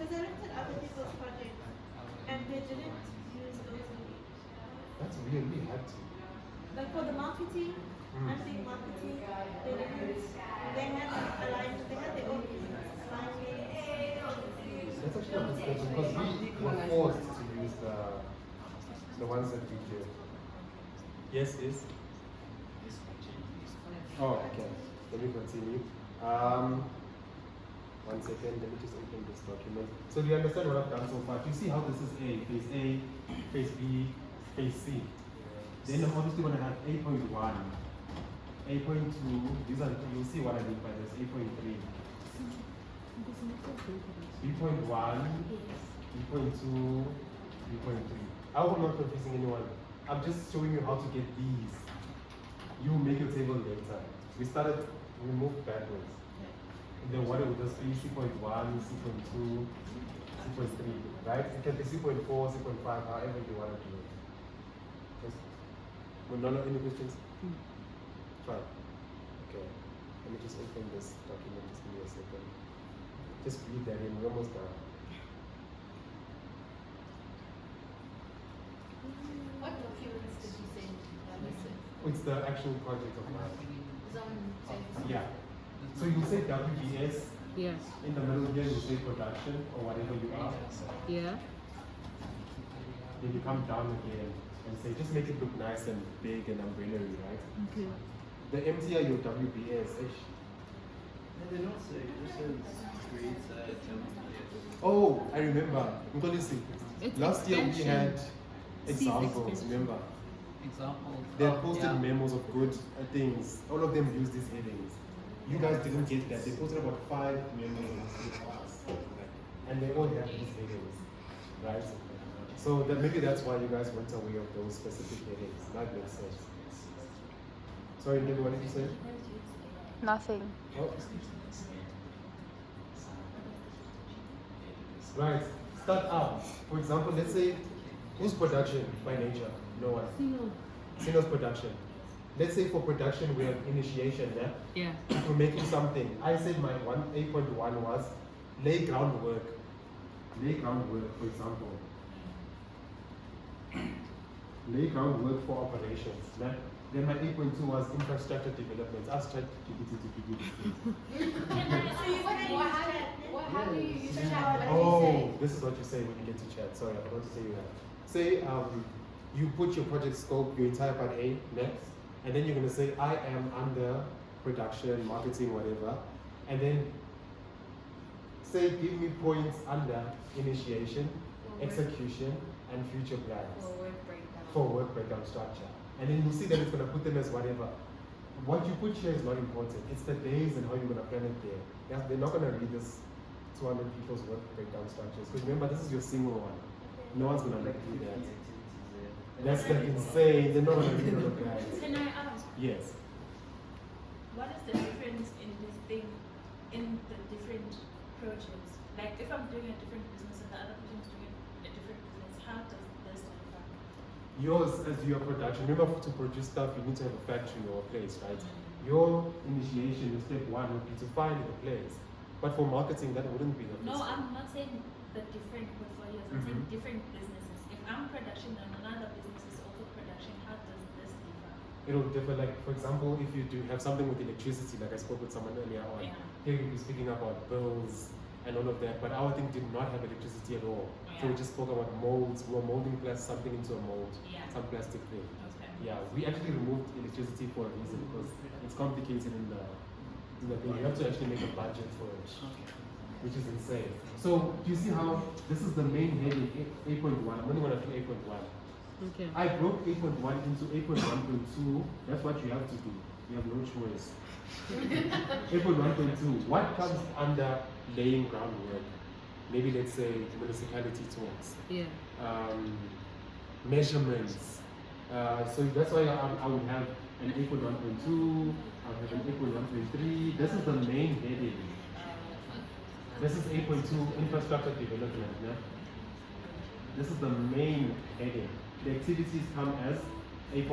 Because I looked at other people's projects and they didn't use those movies. That's weird. We had to. Like for the marketing, I think marketing, they didn't, they had alignment, they had their own alignment. That's actually a good question because we were forced to use the ones that we did. Yes, yes. Oh, okay. Let me continue. One second, let me just open this document. So do you understand what I've done so far? Do you see how this is phase A, phase B, phase C? Then I'm obviously going to have 8.1, 8.2, these are, you'll see what I mean by this, 8.3, 3.1, 3.2, 3.3. I hope I'm not confusing anyone. I'm just showing you how to get these. You make your table later. We moved backwards. And then what it was C.1, C.2, C.3, right? It can be C.4, C.5, however you want to do it. Yes. Well, no, any questions? Fine. Okay. Let me just open this document. Just give me a second. Just read that in. We're almost done. What documents did you send? It's the actual project of mine. It's on Yeah. So you say WBS. Yeah. In the middle here, you say production or whatever you are. Yeah. Then you come down again and say, just make it look nice and big and umbrella-y, right? Okay. The emptier your WBS. No, they're not so. This is create template. Oh, I remember. Listen, It's last year we expansion. had examples, expansion. remember? Examples. They had posted memos of good things. All of them used these headings. You guys didn't get that. They posted about 5 memos of good class. And they all have these headings, right? So that maybe that's why you guys went away of those specific headings. That makes sense. Sorry, Nick, what did you say? Nothing. Oh. Right, start up. For example, let's say, who's production by nature? No one. Sino's production. Let's say for production we have initiation, yeah? Yeah. If we're making something. I said my 8.1 was lay groundwork. Lay groundwork, for example. Lay groundwork for operations. Yeah? Then my 8.2 was infrastructure development. Ask ChatGPT to give you this thing. How do you use chat? Oh, this is what you say when you get to chat. Sorry, I forgot to say you that. Say you put your project scope, your entire part A next, and then you're going to say, I am under production, marketing, whatever. And then say, give me points under initiation, execution, and future plans For work breakdown. for work breakdown structure. And then you see that it's going to put them as whatever. What you put here is not important. It's the days and how you're going to plan it there. They're not going to read this 200 people's work breakdown structures. Because remember, this is your single one. No one's going to let you do that. That's like insane. They're not going to read all of that. Can I ask, Yes. what is the difference in this thing, in the different projects? Like if I'm doing a different business and the other person is doing a different business, how does this differ? Yours, as your production, remember to produce stuff, you need to have a factory or a place, right? Your initiation, your step one would be to find a place. But for marketing, that wouldn't be the first No, step. I'm not saying the different portfolios, I'm saying different businesses. If I'm production and another business is also production, how does this differ? It'll differ, like, for example, if you do have something with electricity, like I spoke with someone earlier on, Yeah. here you'll be speaking about bills and all of that, but our thing did not have electricity at all. So we Yeah. just spoke about molds, we were molding something into a mold, Yeah. some plastic thing. Okay. Yeah, we actually removed electricity for a reason, because it's complicated in the thing. You have to actually make a budget for it, which is insane. So, do you see how this is the main heading, 8.1, I'm only going to do 8.1. Okay. I broke 8.1 into 8.1.2. That's what you have to do. You have no choice. 8.1.2. What comes under laying groundwork? Maybe let's say municipality talks, Yeah. measurements. So that's why I would have an 8.1.2. I would have an 8.1.3. This is the main heading. This is 8.2 infrastructure development. Yeah? This is the main heading. The activities come as 8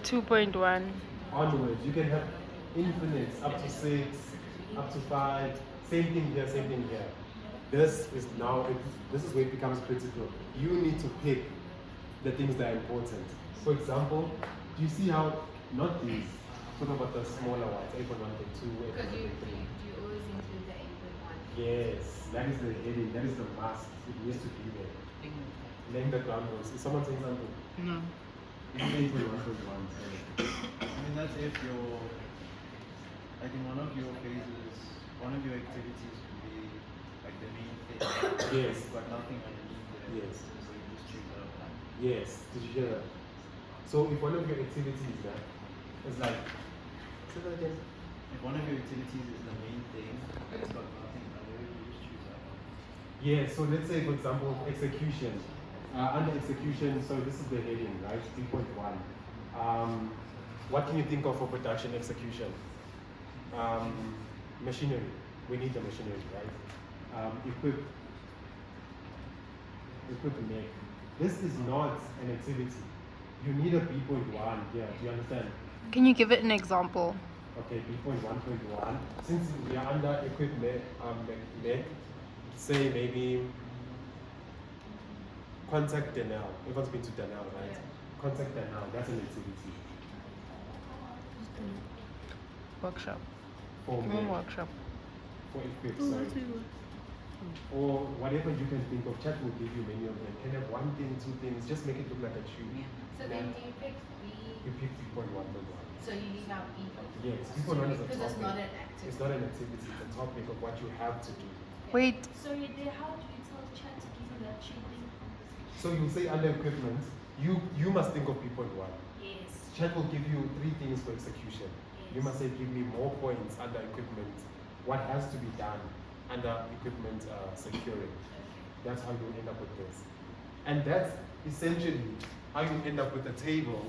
2.1. onwards. You can have infinites up to 6, up to 5, Same thing here, same thing here. This is now, this is where it becomes critical. You need to pick the things that are important. For example, do you see how, not these, talk about the smaller ones, 8.1.2, Because 8.1.3. you always include the 8.1. Yes, that is the heading, that is the must. It needs to be there. Laying the groundwork. Is someone saying something? No. It's 8.1.1. I mean, that's if you're, like in one of your phases, one of your activities could be like the main thing. Yes. But nothing underneath it. Yes. So you just choose that one. Yes, did you hear that? So if one of your activities is like, say that again. If one of your activities is the main thing, but it's got nothing under it, you just choose that one. Yeah, so let's say for example, execution. Under execution, so this is the heading, right? 3.1. What can you think of for production execution? Machinery. We need the machinery, right? Equip, make. This is not an activity. You need a B.1 here. Do you understand? Can you give it an example? Okay, B.1.1. Since we are under equipment, say maybe contact Danelle. Everyone's been to Danelle, right? Yeah. Contact Danelle. That's an activity Workshop. for Give me a me, workshop. for equip. Sorry. Or whatever you can think of. Chat will give you many of them. Can have one thing, two things. Just make it look like a tube. So then do you pick B? You pick 3.1.1. So you leave out B. Yes, B.1 is a Because it's not topic. an activity. It's not an activity. It's a topic of what you have to do. Wait, So you did, how do you tell chat to give you that cheating? So you say under equipment, you must think of B.1. Yes. Chat will give you 3 things for execution. You must say, give me more points under equipment. What has to be done under equipment securing. That's how you end up with this. And that's essentially how you end up with a table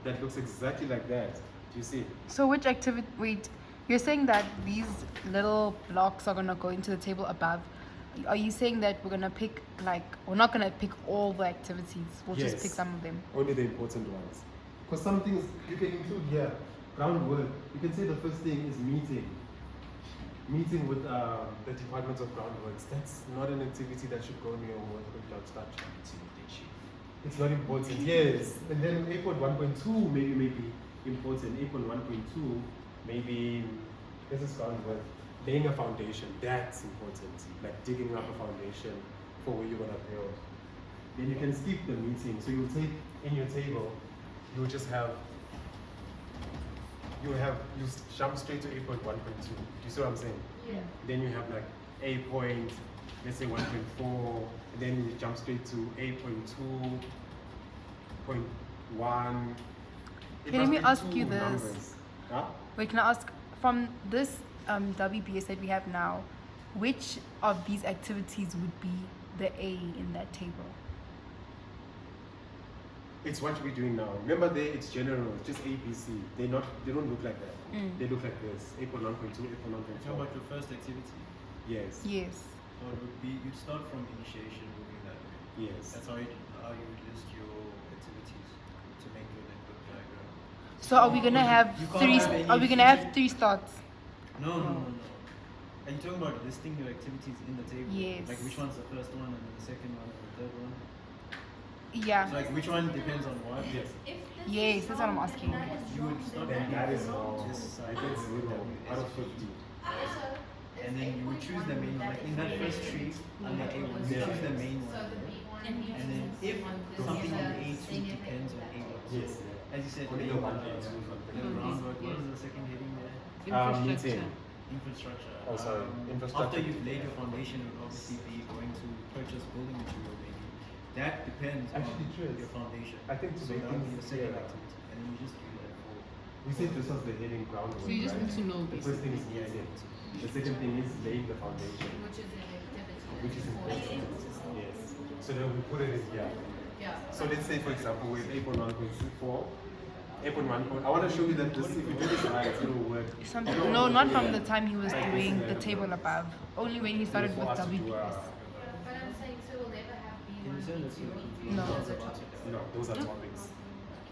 that looks exactly like that. Do you see? so which activity? Wait, you're saying that these little blocks are gonna go into the table above. Are you saying that we're gonna pick, like, we're not gonna pick all the activities? We'll just Yes. pick some of them. Only the important ones. Because some things you can include here. Groundwork. You can say the first thing is meeting. Meeting with the Department of Groundworks. That's not an activity that should go in your work without start chatting with the chief. It's not important. Yes. And then 8.1.2 maybe may be important. 8.1.2 maybe this is groundwork. Laying a foundation. That's important. Like digging up a foundation for where you're gonna build. Then you can skip the meeting. So you'll take in your table, you'll just have you jump straight to 8.1.2. Do you see what I'm saying? Yeah. Then you have like A point, let's say 1.4, and then you jump straight to 8.2.1. It Can must me be ask 2 you this? numbers. Huh? Wait, can I ask, from this WBS that we have now, which of these activities would be the A in that table? It's what we're doing now. Remember there it's general, it's just ABC. They don't look like that. Mm. They look like this. 8.1.2, Talking 8.1.4. about your first activity. Yes. Yes. So it would be, you'd start from initiation moving that way. Yes. That's how you list your activities to make your network diagram. So are we gonna have You can't three? have any Are we gonna have feature- 3 starts? No. Are you talking about listing your activities in the table? Yes. Like which one's the first one and then the second one and the third one? Yeah. So like which one depends on what? Yes. If this Yes, is that's what I'm wrong, asking. then that is You would wrong, start Then that is wrong. This side I get is 0 W, out of S, 50. And then you would choose the main one. Like in that first tree under A1, you Yeah. choose the main So one. the B1 And And then if something on A2 depends on A1. Yes. As you said, Only the A1, one A2 is on the the groundwork. What is the second heading there? Meeting. Infrastructure. Oh, sorry. After Infrastructure. you've laid your foundation, it would obviously be going to purchase building material maybe. That depends Actually, on true. your foundation. I think to So make that would be things the second clearer. activity. And then you just do that for We said this was the heading groundwork. So you just right? need to know The first thing is Yeah, meeting. The second thing is laying the foundation, Which is an activity. which is that's important. Yes. So then we put it in here. Yeah. So let's say, for example, with 8.1.4, 8.1. I want to show you that this, if you do this right, it will work. Something. No, not from the time he was doing the table above. Only when he started with For us to do, WBS. But I'm saying, so we'll never have In B1, the sense B2, that B3 No. as a topic. No, those are topics.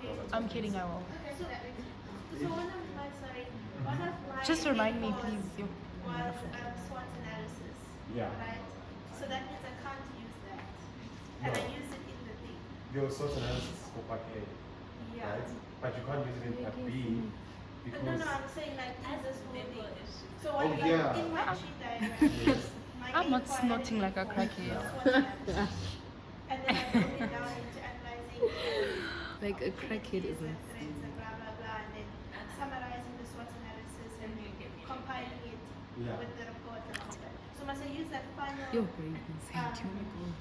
Those are I'm topics. kidding, I will. Okay, so that makes sense. So one of my, sorry, one of my Just remind me, pitfalls please. was SWOT analysis. Yeah. Right? So that means I can't use that. And No. I use it in the thing. Your SWOT analysis is for part A, Yeah. right? But you can't use it in part B because No, I'm saying like in this whole Table thing. is So Oh, what yeah. in my tree diagram, Yes. my I'm not A4 had snorting an like a A4, crackhead. SWOT analysis. And then I broke it down into analyzing Like a crackhead opportunities isn't. and threats and blah blah blah, and then summarizing the SWOT analysis and compiling it Yeah. with the report and all that. So must I use that final Your brain is um, saying,